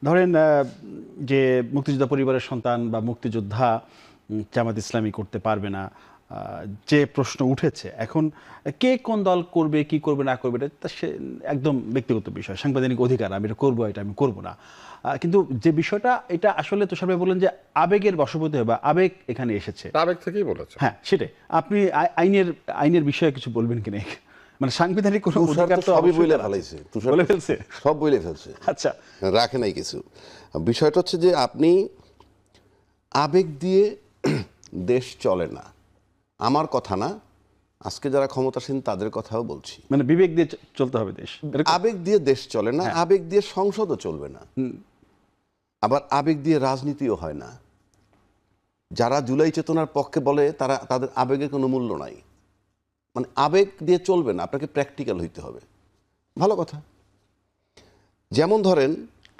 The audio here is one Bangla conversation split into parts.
ধরেন যে মুক্তিযোদ্ধা পরিবারের সন্তান বা মুক্তিযোদ্ধা জামাত ইসলামী করতে পারবে না, যে প্রশ্ন উঠেছে এখন, কে কোন দল করবে কি করবে না করবে এটা সে একদম ব্যক্তিগত বিষয়, সাংবিধানিক অধিকার, আমি এটা করবো এটা আমি করবো না। কিন্তু যে বিষয়টা এটা আসলে তুষার ভাই বললেন যে আবেগের বশবর্তী হয় বা আবেগ এখানে এসেছে। আবেগ থেকেই বলেছে। হ্যাঁ, সেটাই। আপনি আইনের বিষয়ে কিছু বলবেন কিনা, মানে সাংবিধানিক কোনো অধিকার তো সবই অবশ্যই বলে তার আছে। ফেলাইছে, বলে ফেলছে। সব বলে ফেলছে, আচ্ছা, রাখে নাই কিছু। বিষয়টা হচ্ছে যে আপনি আবেগ দিয়ে দেশ চলে না, আমার কথা না, আজকে যারা ক্ষমতাসীন তাদের কথাও বলছি। মানে বিবেক দিয়ে চলতে হবে দেশ, আবেগ দিয়ে দেশ চলে না, আবেগ দিয়ে সংসদও চলবে না, আবার আবেগ দিয়ে রাজনীতিও হয় না। যারা জুলাই চেতনার পক্ষে বলে তারা, তাদের আবেগের কোনো মূল্য নাই। মানে আবেগ দিয়ে চলবে না, আপনাকে প্র্যাকটিক্যাল হইতে হবে। ভালো কথা। যেমন ধরেন,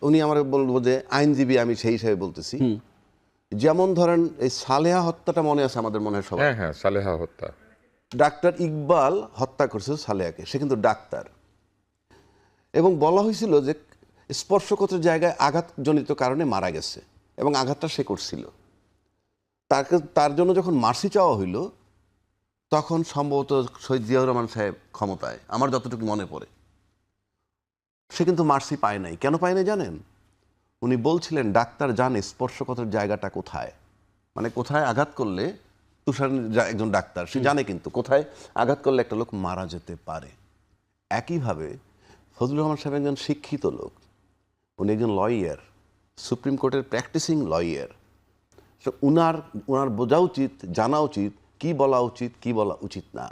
উনি আমার বলবো যে আইনজীবী, আমি সেই হিসাবে বলতেছি, যেমন ধরেন এই সালেহা হত্যাটা মনে আছে আমাদের, মনে হয় সবাই। হ্যাঁ হ্যাঁ, সালেহা হত্যা। ডাক্তার ইকবাল হত্যা করছে সালেহাকে, সে কিন্তু ডাক্তার, এবং বলা হয়েছিল যে স্পর্শকাতর জায়গায় আঘাতজনিত কারণে মারা গেছে এবং আঘাতটা সে করছিল। তার জন্য যখন মার্সি চাওয়া হইল, তখন সম্ভবত শহীদ জিয়াউর রহমান সাহেব ক্ষমতায়, আমার যতটুকু মনে পড়ে, সে কিন্তু মার্সি পায় নাই। কেন পায় নাই জানেন? উনি বলছিলেন ডাক্তার জানে স্পর্শকাতর জায়গাটা কোথায়, মানে কোথায় আঘাত করলে, তুষার একজন ডাক্তার, সে জানে কিন্তু কোথায় আঘাত করলে একটা লোক মারা যেতে পারে। একইভাবে ফজলুর রহমান সাহেব একজন শিক্ষিত লোক, উনি একজন লয়ার, সুপ্রিম কোর্টের প্র্যাকটিসিং লয়ার। উনার বোঝা উচিত, জানা উচিত কি বলা উচিত কি বলা উচিত না।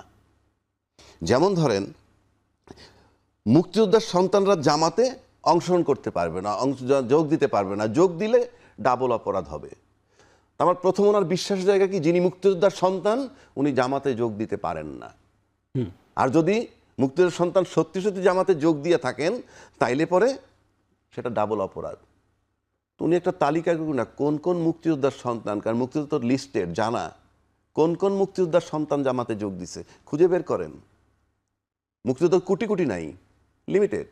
যেমন ধরেন, মুক্তিযোদ্ধার সন্তানরা জামাতে অংশগ্রহণ করতে পারবে না, যোগ দিতে পারবে না, যোগ দিলে ডাবল অপরাধ হবে। আমার প্রথম ওনার বিশ্বাসের জায়গা কি, যিনি মুক্তিযোদ্ধার সন্তান উনি জামাতে যোগ দিতে পারেন না। আর যদি মুক্তিযোদ্ধার সন্তান সত্যি সত্যি জামাতে যোগ দিয়ে থাকেন, তাইলে পরে সেটা ডাবল অপরাধ। উনি একটা তালিকা করুন না, কোন কোন মুক্তিযোদ্ধার সন্তান, কারণ মুক্তিযোদ্ধার লিস্টেড জানা, কোন কোন মুক্তিযোদ্ধার সন্তান জামাতে যোগ দিছে খুঁজে বের করেন। মুক্তিযোদ্ধার কোটি কোটি নাই, লিমিটেড।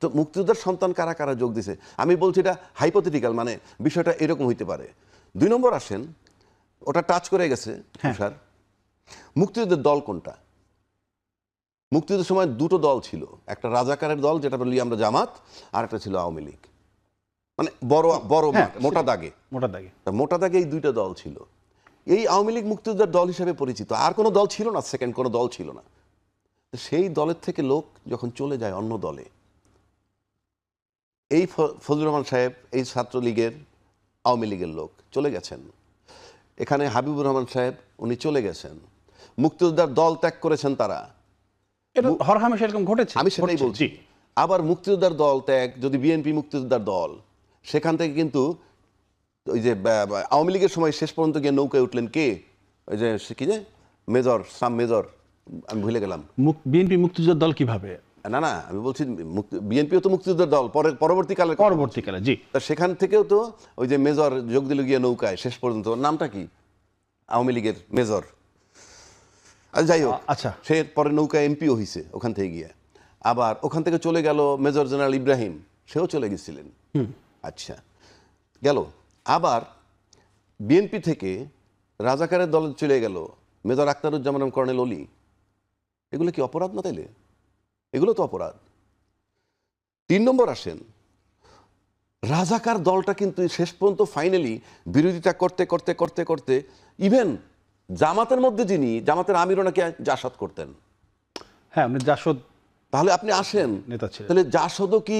তো মুক্তিযোদ্ধার সন্তান কারা কারা যোগ দিছে, আমি বলছি এটা হাইপোথেটিক্যাল, মানে বিষয়টা এরকম হইতে পারে। 2 নম্বর আসেন, ওটা টাচ করে গেছে স্যার, মুক্তিযুদ্ধের দল কোনটা? মুক্তিযুদ্ধের সময় 2টো দল ছিল, একটা রাজাকারের দল যেটা বলি আমরা জামাত, আর একটা ছিল আওয়ামী লীগ। মানে বড় বড় মোটা দাগে, মোটা দাগে এই 2টা দল ছিল। এই আওয়ামী লীগ মুক্তিযোদ্ধার দল হিসেবে পরিচিত, আর কোনো দল ছিল না, সেকেন্ড কোনো দল ছিল না। সেই দলের থেকে লোক যখন চলে যায় অন্য দলে, এই ফজলুর রহমান সাহেব এই ছাত্রলীগের আওয়ামী লীগের লোক চলে গেছেন, এখানে হাবিবুর রহমান সাহেব উনি চলে গেছেন, মুক্তিযোদ্ধার দল ত্যাগ করেছেন তারা, হরহামেশা এরকম ঘটেছে, আমি সেটাই বলছি। আবার মুক্তিযোদ্ধার দল ত্যাগ, যদি বিএনপি মুক্তিযোদ্ধার দল, সেখান থেকে কিন্তু ওই যে আওয়ামী লীগের সময় শেষ পর্যন্ত গিয়ে নৌকায় উঠলেন কে, ওই যে কি যে মেজর, সাম মেজর, আমি ভুলে গেলাম। বিএনপি মুক্তিযোদ্ধার দল কিভাবে? না না, আমি বলছি বিএনপিও তো মুক্তিযোদ্ধার দল, পরবর্তীকালে জি, সেখান থেকেও তো ওই যে মেজর যোগ দিল গিয়ে নৌকায়, শেষ পর্যন্ত নামটা কি, আওয়ামী লীগের মেজর, যাই হোক, আচ্ছা, সে পরে নৌকায় এমপিও হয়েছে ওখান থেকে গিয়ে। আবার ওখান থেকে চলে গেল মেজর জেনারেল ইব্রাহিম, সেও চলে গেছিলেন। আচ্ছা, গেল। আবার বিএনপি থেকে রাজাকারের দলে চলে গেল মেজর আখতারুজ্জামান এবং কর্নেল অলি। এগুলো কি অপরাধ না? তাইলে এগুলো তো অপরাধ। 3 নম্বর আসেন, রাজাকার দলটা কিন্তু শেষ পর্যন্ত ফাইনালি বিরোধিতা করতে করতে করতে করতে ইভেন জামাতের মধ্যে যিনি, জামাতের আমিরও নাকি জাসদ করতেন। হ্যাঁ, জাসদ। তাহলে আপনি আসেন, নেতা ছিলেন, তাহলে জাসদও কি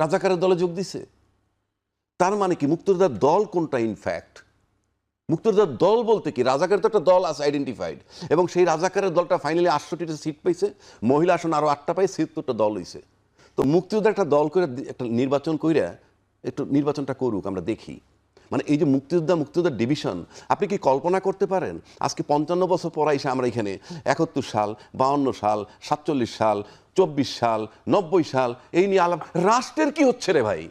রাজাকারের দলে যোগ দিছে? তার মানে কি মুক্তিযোদ্ধার দল কোনটা? ইনফ্যাক্ট মুক্তিযোদ্ধার দল বলতে কি, রাজাকারের তো একটা দল আছে আইডেন্টিফাইড, এবং সেই রাজাকারের দলটা ফাইনালি 68টা সিট পাইছে, মহিলা আসন আরো 8টা পাই, 76টা দল হইছে। তো মুক্তিযোদ্ধা একটা দল করে একটা নির্বাচন কইরা একটু নির্বাচনটা করুক, আমরা দেখি। মানে এই যে মুক্তিযোদ্ধা ডিভিশন, আপনি কি কল্পনা করতে পারেন আজকে 55 বছর পর এসে আমরা এখানে 71 সাল, 52 সাল, 47 সাল, 24 সাল, 90 সাল এই নিয়ে আলাপ, রাষ্ট্রের কি হচ্ছে রে ভাই?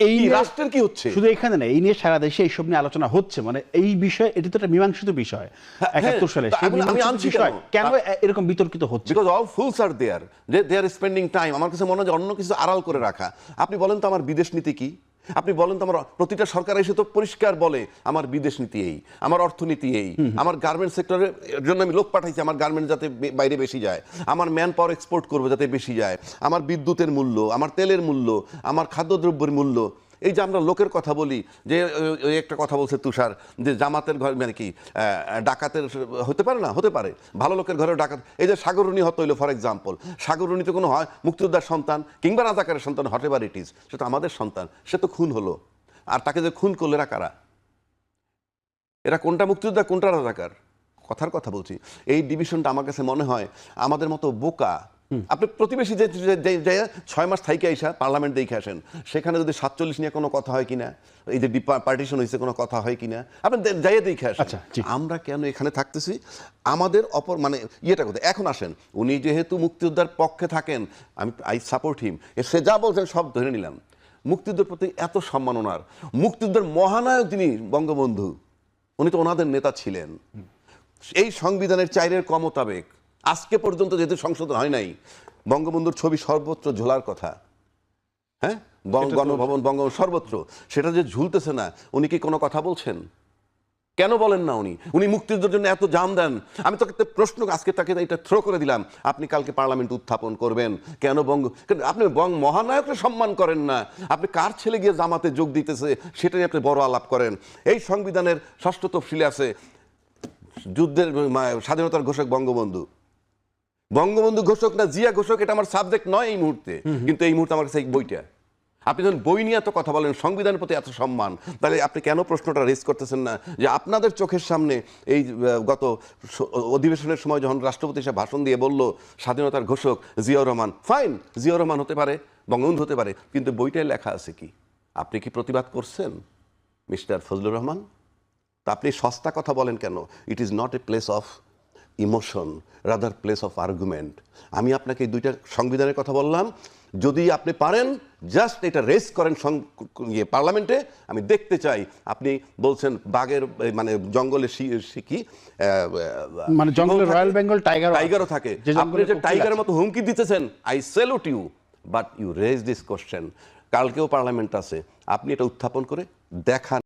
এই কি নিয়ে রাষ্ট্রের কি হচ্ছে? শুধু এখানে না, এই নিয়ে সারা দেশে এইসব নিয়ে আলোচনা হচ্ছে, মানে এই বিষয়, এটি তো একটা মীমাংসিত বিষয় 71 সালে, তা সেই আমি মীমাংসিত আনছি বিষয় কেন? কেন এরকম বিতর্কিত হচ্ছে? Because all fools are there, they are spending time. আমার কাছে মনে হয় যে অন্য কিছু আড়াল করে রাখা। আপনি বলেন তো আমার বিদেশ নীতি কি? আপনি বলেন তো আমার প্রতিটা সরকার এসে তো পরিষ্কার বলে আমার বিদেশ নীতি এই, আমার অর্থনীতি এই, আমার গার্মেন্টস সেক্টরের জন্য আমি লোক পাঠাইছি আমার গার্মেন্টস যাতে বাইরে বেশি যায়, আমার ম্যান পাওয়ার এক্সপোর্ট করবো যাতে বেশি যায়, আমার বিদ্যুতের মূল্য, আমার তেলের মূল্য, আমার খাদ্যদ্রব্যের মূল্য। এই যে আমরা লোকের কথা বলি, যে ওই একটা কথা বলছে তুষার, যে জামাতের ঘর মানে কি ডাকাতের হতে পারে না, হতে পারে ভালো লোকের ঘরে ডাকাত। এই যে সাগররুনি হত হইলো ফর এক্সাম্পল, সাগররুনিতে কোনো হয় মুক্তিযোদ্ধার সন্তান কিংবা রাজাকারের সন্তান, হট এভার ইট ইজ, সে তো আমাদের সন্তান, সে তো খুন হলো। আর তাকে যে খুন করলো এরা কারা? এরা কোনটা মুক্তিযোদ্ধা কোনটা রাজাকার? কথার কথা বলছি। এই ডিভিশনটা আমার কাছে মনে হয় আমাদের মতো বোকা। আপনি প্রতিবেশী যে 6 মাস থাইকে আইসা পার্লামেন্ট দেখে আসেন, সেখানে যদি 47 নিয়ে কোনো কথা হয় কিনা, এই যে পার্টিশন হয়েছে কোনো কথা হয় কিনা, আপনি যাইয়ে দেখে আসেন। আচ্ছা, জি। আমরা কেন এখানে থাকতেছি? আমাদের মানে ইয়েটা কথা। এখন আসেন, উনি যেহেতু মুক্তিযোদ্ধার পক্ষে থাকেন, আই সাপোর্ট হিম, সে যা বলছেন সব ধরে নিলাম। মুক্তিযুদ্ধের প্রতি এত সম্মান ওনার, মুক্তিযুদ্ধের মহানায়ক যিনি বঙ্গবন্ধু, উনি তো ওনাদের নেতা ছিলেন। এই সংবিধানের 4-এর ক মোতাবেক আজকে পর্যন্ত যেহেতু সংশোধন হয় নাই, বঙ্গবন্ধুর ছবি সর্বত্র ঝোলার কথা। হ্যাঁ, গণভবন বঙ্গভবন সর্বত্র, সেটা যে ঝুলতেছে না, উনি কি কোনো কথা বলছেন? কেন বলেন না? উনি মুক্তিযুদ্ধের জন্য এত জান দেন। আমি তোকে প্রশ্ন আজকে তাকে এটা থ্রো করে দিলাম, আপনি কালকে পার্লামেন্ট উত্থাপন করবেন কেন আপনি মহানায়ককে সম্মান করেন না, আপনি কার ছেলে গিয়ে জামাতে যোগ দিতেছে সেটা নিয়ে আপনি বড় আলাপ করেন। এই সংবিধানের 6ষ্ঠ তফসিলে আছে যুদ্ধের স্বাধীনতার ঘোষক বঙ্গবন্ধু। বঙ্গবন্ধু ঘোষক না জিয়া ঘোষক, এটা আমার সাবজেক্ট নয় এই মুহূর্তে, কিন্তু এই মুহূর্তে আমার কাছে এই বইটা। আপনি যখন বই নিয়ে এত কথা বলেন, সংবিধানের প্রতি এত সম্মান, তাহলে আপনি কেন প্রশ্নটা রেজ করতেছেন না যে আপনাদের চোখের সামনে এই গত অধিবেশনের সময় যখন রাষ্ট্রপতি সাহেব ভাষণ দিয়ে বলল স্বাধীনতার ঘোষক জিয়াউর রহমান, ফাইন, জিয়াউর রহমান হতে পারে, বঙ্গবন্ধু হতে পারে, কিন্তু বইটায় লেখা আছে কি? আপনি কি প্রতিবাদ করছেন মিস্টার ফজলুর রহমান? তা আপনি সস্তা কথা বলেন কেন? It is not a place of emotion, rather place of argument. আমি আপনাকে এই দুইটা সংবিধানের কথা বললাম, যদি আপনি পারেন জাস্ট এটা রেস করেন পার্লামেন্টে, আমি দেখতে চাই। আপনি বলছেন বাঘের মানে জঙ্গলে কি মানে জঙ্গলে রয়্যাল বেঙ্গল টাইগারও থাকে, আপনি যে টাইগারের মতো হুমকি দিতেছেন, I salute you, but you raise this question. কালকেও পার্লামেন্ট আছে, আপনি এটা উত্থাপন করে দেখান।